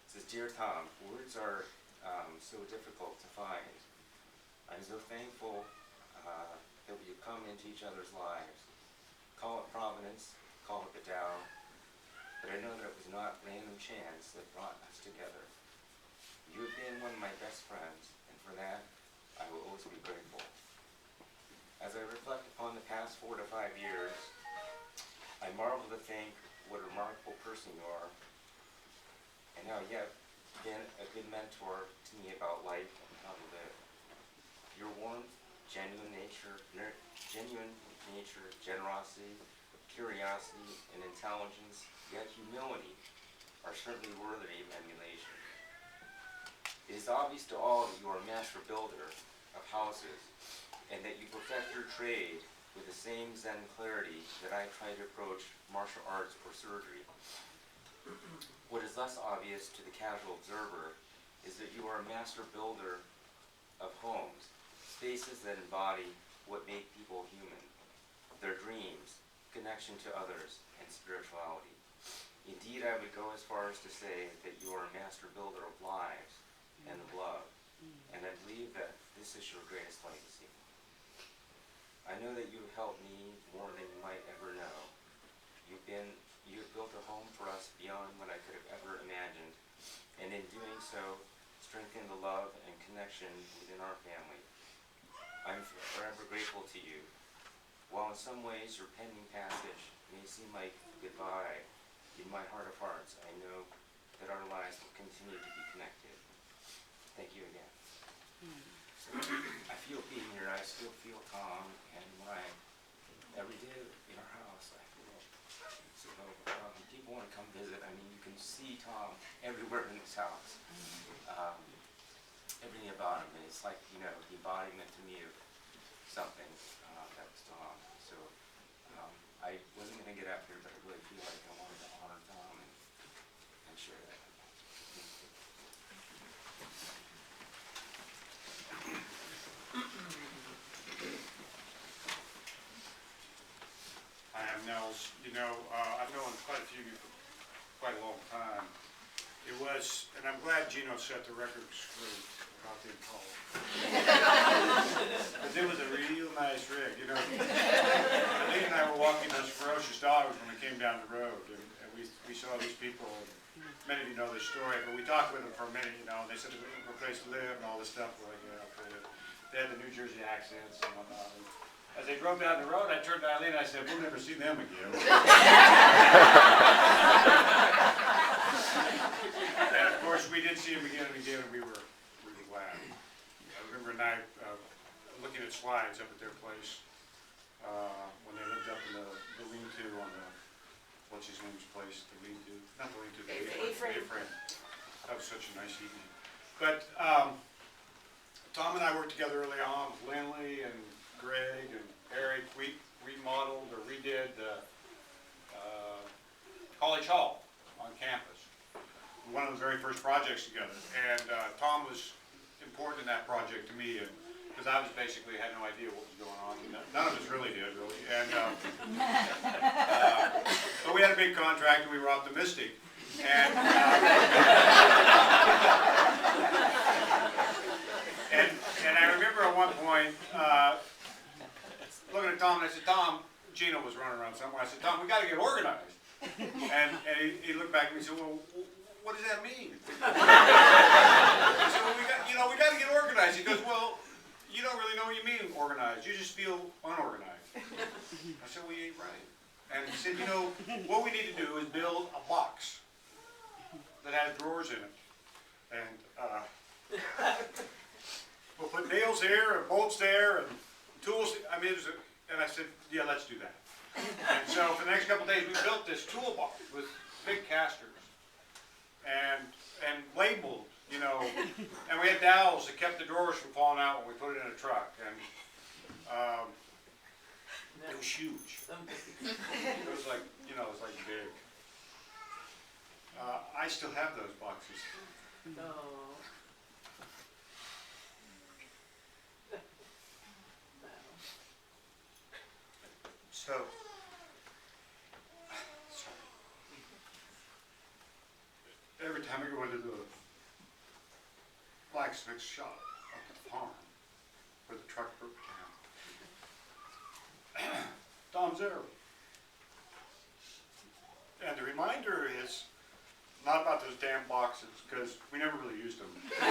It says, Dear Tom, words are so difficult to find. I'm so thankful that we have come into each other's lives. Call it providence, call it the Tao, but I know that it was not random chance that brought us together. You have been one of my best friends, and for that, I will always be grateful. As I reflect upon the past 4 to 5 years, I marvel to think what a remarkable person you are, and how you have been a good mentor to me about life and how to live. Your warmth, genuine nature, generosity, curiosity, and intelligence, yet humility, are certainly worthy of emulation. It is obvious to all that you are a master builder of houses, and that you perfect your trade with the same Zen clarity that I try to approach martial arts or surgery. What is less obvious to the casual observer is that you are a master builder of homes, spaces that embody what make people human, their dreams, connection to others, and spirituality. Indeed, I would go as far as to say that you are a master builder of lives and of love, and I believe that this is your greatest legacy. I know that you have helped me more than you might ever know. You have built a home for us beyond what I could have ever imagined, and in doing so, strengthened the love and connection within our family. I'm forever grateful to you. While in some ways your pending passage may seem like goodbye, in my heart of hearts, I know that our lives will continue to be connected. Thank you again. I feel being here, I still feel Tom, and every day in our house, I feel, so people want to come visit. I mean, you can see Tom everywhere in this house. Everything about him, and it's like, the embodiment to me of something that was Tom. So I wasn't going to get up here, but I really feel like I wanted to honor Tom and share that. Nels. You know, I've known quite a few of you for quite a long time. It was, and I'm glad Gino set the record straight about the Impala. Because it was a real nice rig, you know. Lee and I were walking those ferocious dogs when we came down the road, and we saw these people, and many of you know this story, but we talked with them for a minute, you know, and they said it was a place to live and all this stuff. We're like, yeah, okay. They had the New Jersey accents and whatnot. And as they drove down the road, I turned to Eileen and I said, we'll never see them again. And of course, we did see them again and again, and we were really glad. I remember a night looking at slides up at their place when they lived up in the lean-to on the, what's his name's place, the lean-to, not the lean-to, the A-frame. That was such a nice evening. But Tom and I worked together early on with Lindley and Greg and Eric. We remodeled or redid College Hall on campus. One of the very first projects together. And Tom was important in that project to me, because I was basically had no idea what was going on. None of us really did, really. And but we had a big contract and we were optimistic. And and I remember at one point looking at Tom and I said, Tom, Gino was running around somewhere. I said, Tom, we got to get organized. And he looked back at me and said, well, what does that mean? I said, well, we got to get organized. He goes, well, you don't really know what you mean organized. You just feel unorganized. I said, well, you ain't right. And he said, you know, what we need to do is build a box that has drawers in it. And we'll put nails there and bolts there and tools. I mean, and I said, yeah, let's do that. And so for the next couple of days, we built this toolbox with big casters and labeled, you know, and we had dowels that kept the drawers from falling out when we put it in a truck. And it was huge. It was like, you know, it was like big. I still have those boxes. No. So, every time I go into the blacksmith shop up at the farm where the truck broke down, Tom's there. And the reminder is not about those damn boxes, because we never really used them. The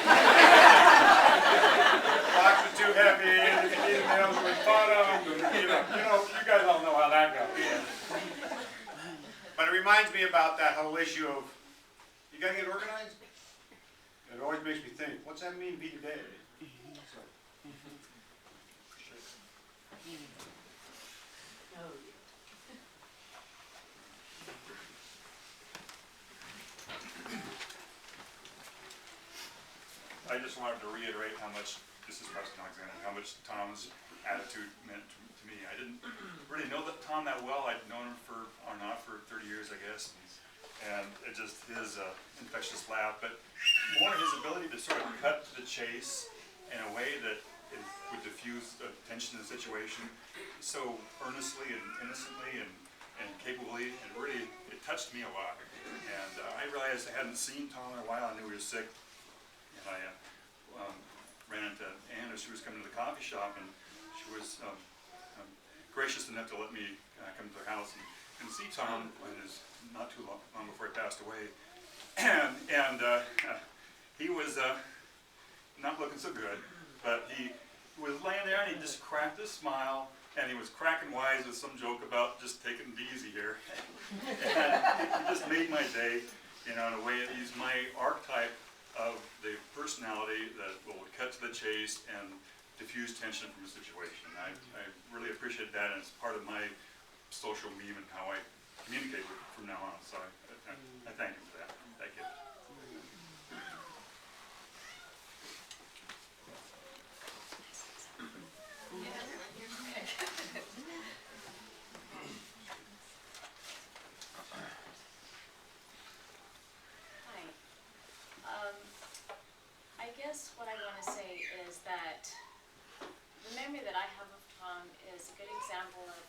box was too heavy, and the nails were bottom, and you know, you guys all know how that goes. Yeah. But it reminds me about that whole issue of, you gotta get organized? It always makes me think, what's that mean, be today? I just wanted to reiterate how much, this is Preston Alexander, how much Tom's attitude meant to me. I didn't really know Tom that well. I'd known him for 30 years, I guess. And it just his infectious laugh, but more his ability to sort of cut to the chase in a way that it would diffuse the tension of the situation so earnestly and innocently and capably. It really, it touched me a lot. And I realized I hadn't seen Tom in a while. I knew he was sick. I ran into Ann as she was coming to the coffee shop, and she was gracious enough to let me come to her house and see Tom. It was not too long before he passed away, and he was not looking so good, but he was laying there and he just cracked a smile, and he was cracking wise with some joke about just taking it easy here, and he just made my day, you know, in a way that he's my archetype of the personality that will cut to the chase and diffuse tension from a situation. I really appreciate that, and it's part of my social meme and how I communicate with from now on. So I thank him for that. Thank you. I guess what I want to say is that the memory that I have of Tom is a good example of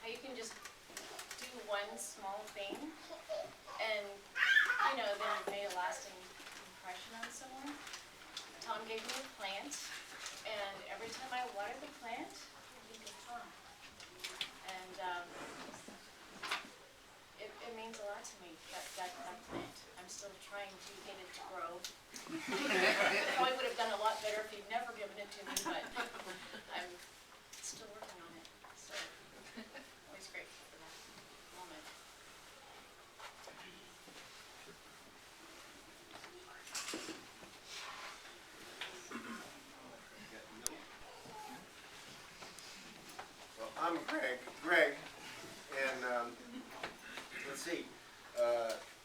how you can just one small thing, and, you know, then it made a lasting impression on someone. Tom gave me a plant, and every time I water the plant, I think of Tom. And it means a lot to me, that plant. I'm still trying to get it to grow. Probably would have done a lot better if he'd never given it to me, but I'm still working on it. So, always grateful for that moment. Well, I'm Greg, and let's see,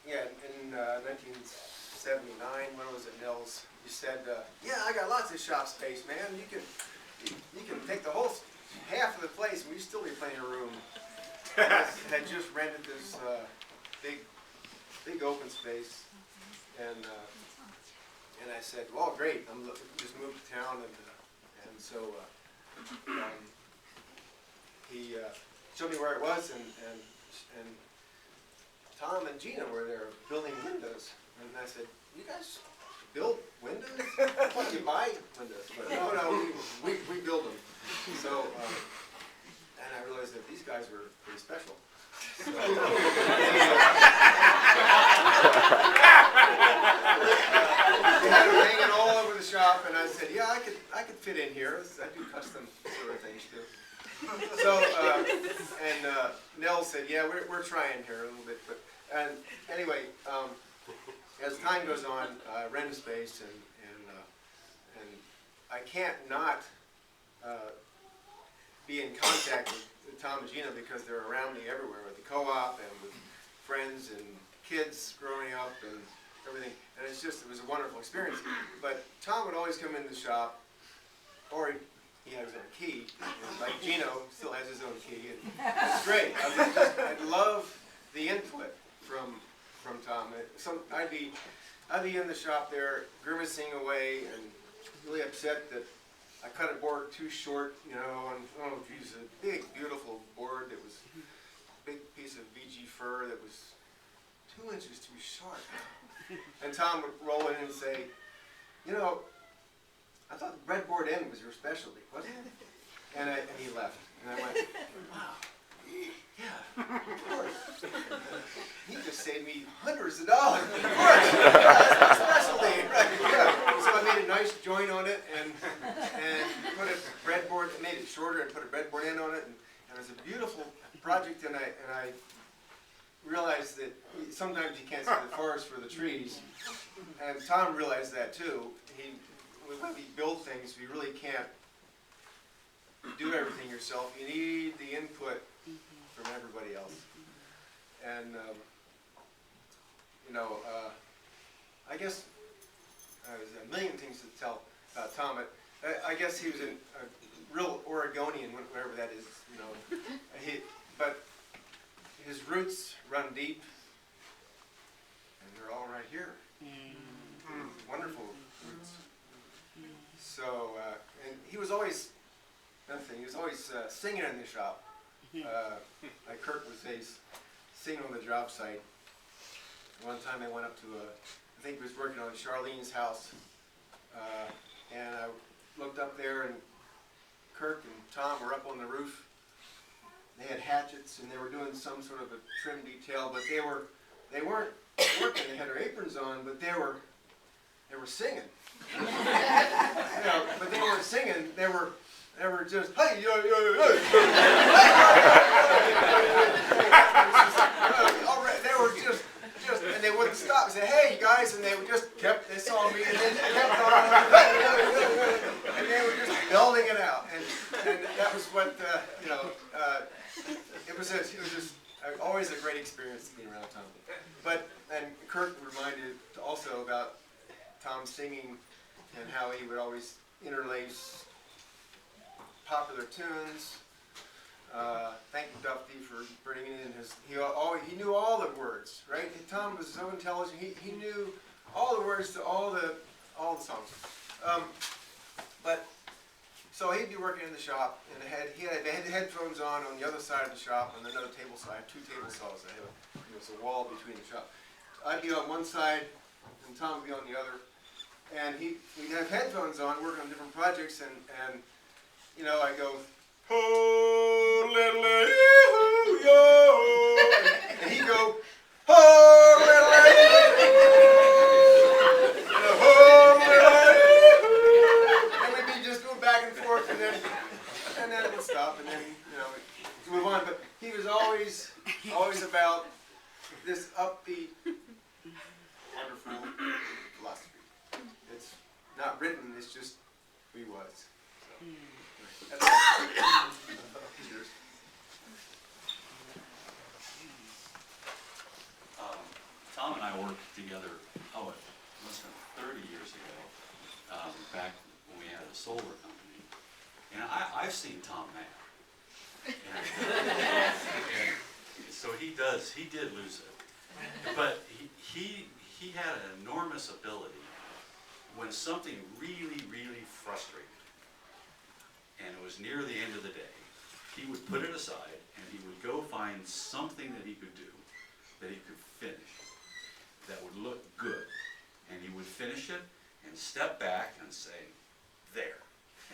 yeah, in 1979, when was it, Nils? You said, yeah, I got lots of shop space, man. You can take the whole half of the place, and we still be playing a room. I had just rented this big open space, and I said, well, great. I'm just moved to town, and so he showed me where it was, and Tom and Gina were there building windows, and I said, you guys build windows? What, you buy windows? But no, we build them. So, and I realized that these guys were pretty special. So, they had them hanging all over the shop, and I said, yeah, I could fit in here. I do custom sort of things too. So, and Nell said, yeah, we're trying here a little bit, but, and anyway, as time goes on, I rent a space, and I can't not be in contact with Tom and Gina because they're around me everywhere, with the co-op and with friends and kids growing up and everything, and it was a wonderful experience. But Tom would always come in the shop, or he had his own key, and like Gino still has his own key, and it's great. I love the input from Tom. I'd be in the shop there grimacing away and really upset that I cut a board too short, you know, and oh geez, a big beautiful board that was a big piece of VG fir that was 2 inches too short. And Tom would roll in and say, you know, I thought the breadboard end was your specialty, wasn't it? And he left. And I went, wow, yeah, of course. He just saved me hundreds of dollars. Of course, that's my specialty. Right, yeah. So I made a nice joint on it and put a breadboard, made it shorter and put a breadboard end on it. And it was a beautiful project, and I realized that sometimes you can't see the forest for the trees. And Tom realized that too. When we build things, we really can't do everything yourself. You need the input from everybody else. And, I guess there's a million things to tell about Tom. I guess he was a real Oregonian, whatever that is, you know. But his roots run deep, and they're all right here. Wonderful roots. So, and he was always, another thing, he was always singing in the shop. Like Kurt would say, singing on the job site. One time I went up to I think he was working on Charlene's house, and I looked up there, and Kirk and Tom were up on the roof. They had hatchets, and they were doing some sort of a trim detail, but they weren't working. They had their aprons on, but they were singing. You know, but they weren't singing. They were just, hey, yo, yo, yo. They were just, and they wouldn't stop and say, hey, you guys, and they saw me, and they kept on, and they were just belting it out. And that was what, it was just always a great experience to be around Tom. And Kurt reminded also about Tom singing and how he would always interlace popular tunes. Thank you, Duffy, for bringing in he knew all the words, right? Tom was so intelligent. He knew all the words to all the songs. But So he'd be working in the shop, and he had headphones on the other side of the shop, on another table saw. I have 2 table saws. There's a wall between the shop. I'd be on one side, and Tom would be on the other. And we'd have headphones on, working on different projects, and you know, I go, oh, little yoo-hoo, yo, and he'd go, oh, little yoo-hoo, you know, oh, little yoo-hoo, and we'd be just going back and forth, and then it would stop, and then, you know, we'd move on. But he was always about this upbeat, wonderful philosophy. It's not written, it's just who he was. So, that's all. Cheers. Tom and I worked together, it must have been 30 years ago, back when we had a solar company. And I've seen Tom mad. And so he did lose it. But he had an enormous ability when something really, really frustrated him, and it was near the end of the day, he would put it aside and he would go find something that he could do, that he could finish, that would look good. And he would finish it and step back and say, there.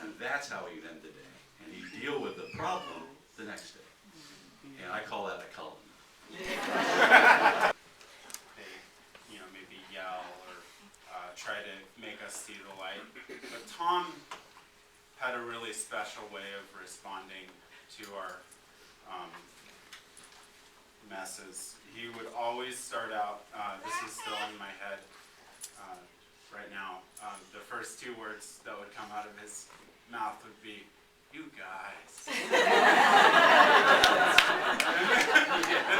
And that's how he'd end the day. And he'd deal with the problem the next day. And I call that a Cullen. They, maybe yell or try to make us see the light. But Tom had a really special way of responding to our messes. He would always start out, this is still in my head right now, the first 2 words that would come out of his mouth would be, you guys. And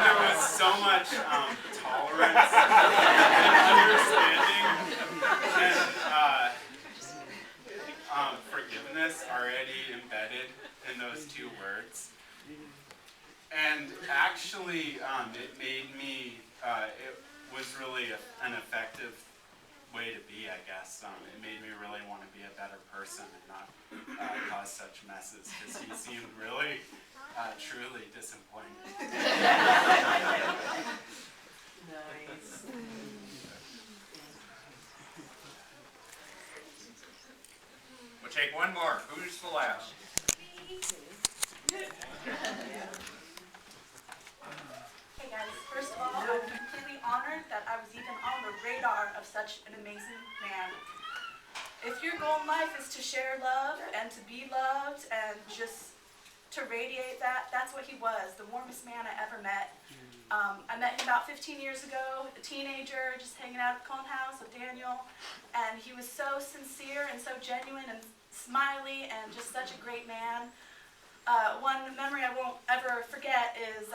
there was so much tolerance and understanding and forgiveness already embedded in those 2 words. And actually, it made me, it was really an effective way to be, I guess. It made me really want to be a better person and not cause such messes, because he seemed really, truly disappointed. Nice. We'll take one more. Who's the last? Hey guys, first of all, I'm completely honored that I was even on the radar of such an amazing man. If your goal in life is to share love and to be loved and just to radiate that, that's what he was, the warmest man I ever met. I met him about 15 years ago, a teenager, just hanging out at the Cullen house with Daniel, and he was so sincere and so genuine and smiley and just such a great man. One memory I won't ever forget is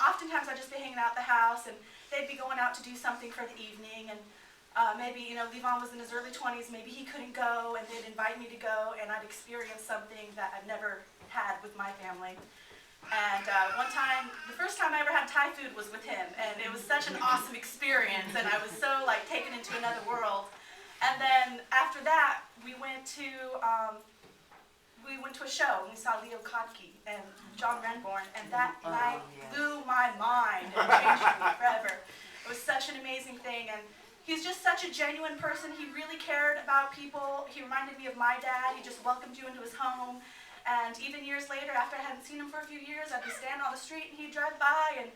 oftentimes I'd just be hanging out at the house and they'd be going out to do something for the evening, and maybe, Levon was in his early 20s, maybe he couldn't go, and they'd invite me to go, and I'd experience something that I'd never had with my family. And one time, the first time I ever had Thai food was with him, and it was such an awesome experience, and I was so taken into another world. And then after that, we went to a show, and we saw Leo Kottke and John Renborn, and that night blew my mind and changed me forever. It was such an amazing thing, and he's just such a genuine person. He really cared about people. He reminded me of my dad. He just welcomed you into his home. And even years later, after I hadn't seen him for a few years, I'd be standing on the street and he'd drive by and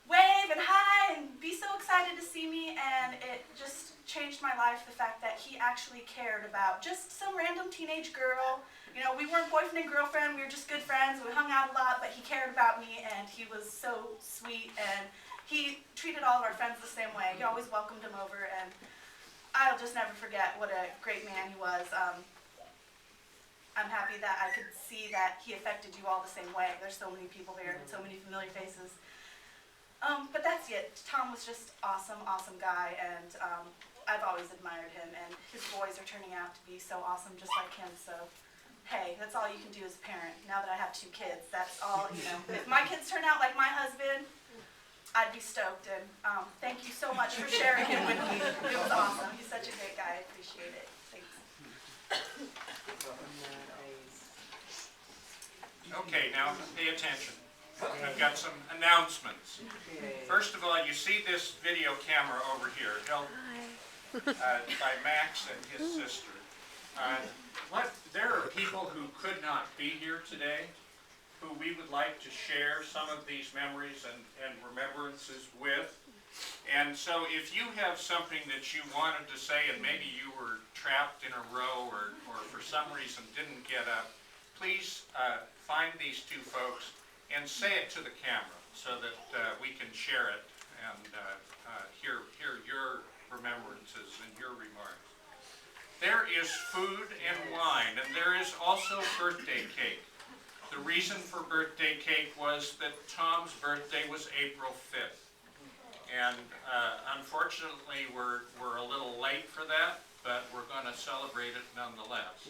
wave and hi and be so excited to see me, and it just changed my life, the fact that he actually cared about just some random teenage girl. We weren't boyfriend and girlfriend, we were just good friends, we hung out a lot, but he cared about me, and he was so sweet, and he treated all of our friends the same way. He always welcomed them over, and I'll just never forget what a great man he was. I'm happy that I could see that he affected you all the same way. There's so many people here and so many familiar faces. But that's it. Tom was just awesome, awesome guy, and I've always admired him, and his boys are turning out to be so awesome just like him, so hey, that's all you can do as a parent. Now that I have 2 kids, that's all, If my kids turn out like my husband, I'd be stoked, and thank you so much for sharing him with me. It was awesome. He's such a great guy. I appreciate it. Thanks. Okay, now pay attention. I've got some announcements. First of all, you see this video camera over here, held by Max and his sister. There are people who could not be here today, who we would like to share some of these memories and remembrances with. And so if you have something that you wanted to say and maybe you were trapped in a row or for some reason didn't get up, please find these two folks and say it to the camera so that we can share it and hear your remembrances and your remarks. There is food and wine, and there is also birthday cake. The reason for birthday cake was that Tom's birthday was April 5th. And unfortunately, we're a little late for that, but we're going to celebrate it nonetheless.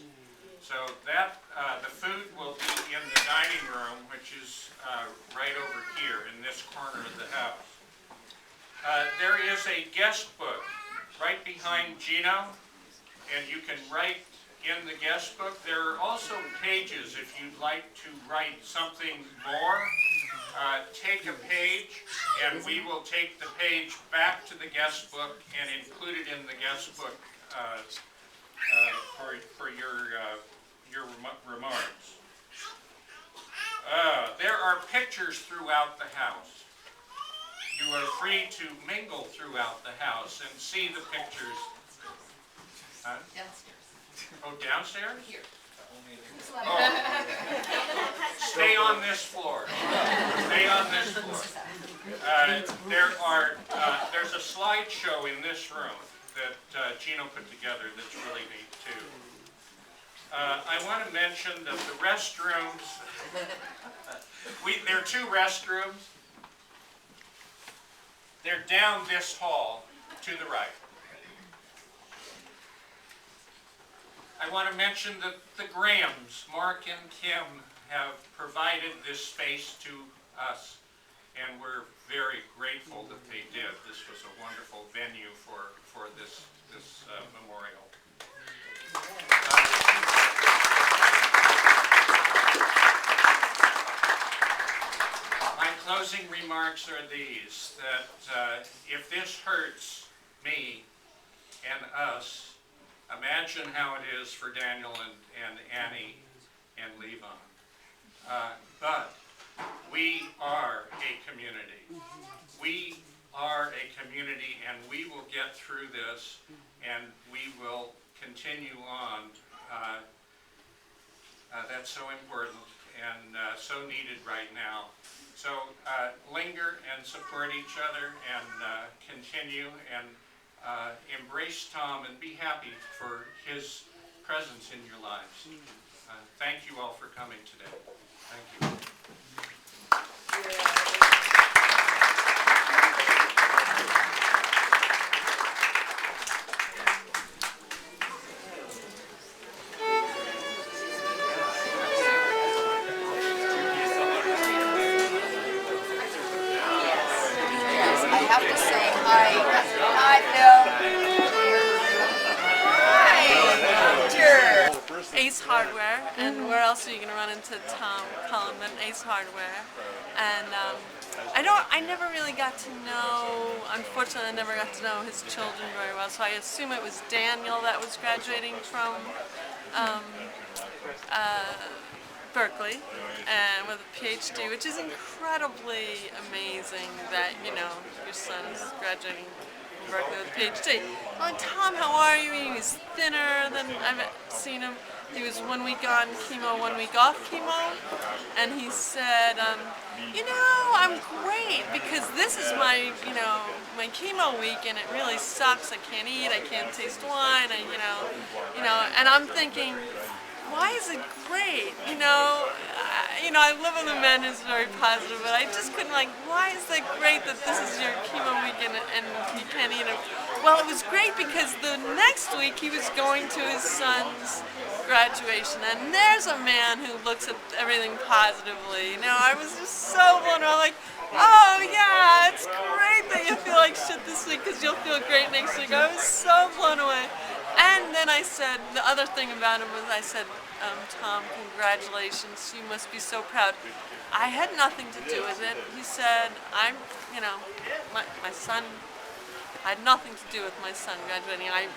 So that the food will be in the dining room, which is right over here in this corner of the house. There is a guest book right behind Gino, and you can write in the guest book. There are also pages if you'd like to write something more. Take a page, and we will take the page back to the guest book and include it in the guest book for your remarks. There are pictures throughout the house. You are free to mingle throughout the house and see the pictures. Huh? Downstairs. Oh, downstairs? Here. Oh. Stay on this floor. Stay on this floor. There's a slideshow in this room that Gino put together that's really neat too. I want to mention that the restrooms, there are two restrooms. They're down this hall to the right. I want to mention that the Grahams, Mark and Kim, have provided this space to us, and we're very grateful that they did. This was a wonderful venue for this memorial. My closing remarks are these, that if this hurts me and us, imagine how it is for Daniel and Annie and Levon. But we are a community. We are a community, and we will get through this, and we will continue on. That's so important and so needed right now. So linger and support each other and continue and embrace Tom and be happy for his presence in your lives. Thank you all for coming today. Thank you. I have to say hi. Hi, Phil. Hi. Ace Hardware, and where else are you going to run into Tom Cullen than Ace Hardware? And I never really got to know, unfortunately I never got to know his children very well, so I assume it was Daniel that was graduating from Berkeley and with a PhD, which is incredibly amazing that, you know, your son is graduating from Berkeley with a PhD. Oh, Tom, how are you? He was thinner than I've seen him. He was 1 week on chemo, 1 week off chemo, and he said, you know, I'm great because this is my, you know, my chemo week, and it really sucks. I can't eat, I can't taste wine, and I'm thinking, why is it great? You know, I live with a man who's very positive, but I just couldn't, like, why is that great that this is your chemo week and you can't eat it? Well, it was great because the next week he was going to his son's graduation, and there's a man who looks at everything positively. You know, I was just so blown away, like, oh yeah, it's great that you feel like shit this week because you'll feel great next week. I was so blown away. And then I said, the other thing about him was I said, Tom, congratulations, you must be so proud. I had nothing to do with it. He said, my son, I had nothing to do with my son graduating. I'm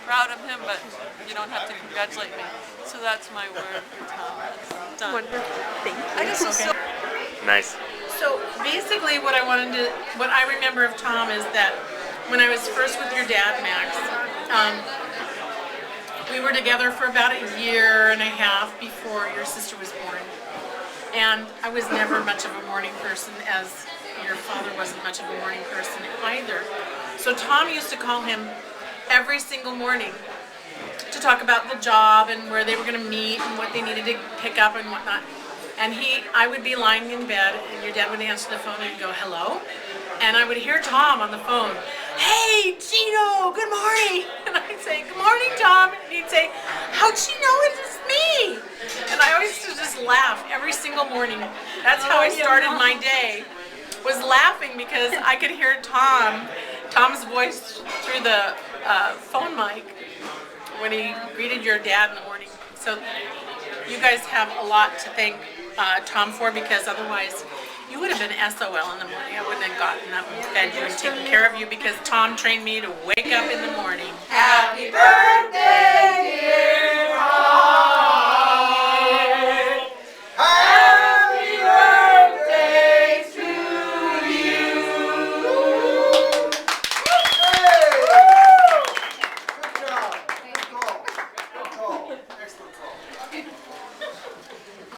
proud of him, but you don't have to congratulate me. So that's my word for Tom. It's done. I just was so Nice. So basically what I remember of Tom is that when I was first with your dad, Max, we were together for about a year and a half before your sister was born. And I was never much of a morning person, as your father wasn't much of a morning person either. So Tom used to call him every single morning to talk about the job and where they were going to meet and what they needed to pick up and whatnot. And I would be lying in bed, and your dad would answer the phone and he'd go, hello? And I would hear Tom on the phone, hey, Gino, good morning. And I'd say, good morning, Tom. And he'd say, how'd you know it was me? And I always used to just laugh every single morning. That's how I started my day, was laughing because I could hear Tom's voice through the phone mic when he greeted your dad in the morning. So you guys have a lot to thank Tom for, because otherwise you would have been SOL in the morning. I wouldn't have gotten up and fed you and taken care of you, because Tom trained me to wake up in the morning. Happy birthday, dear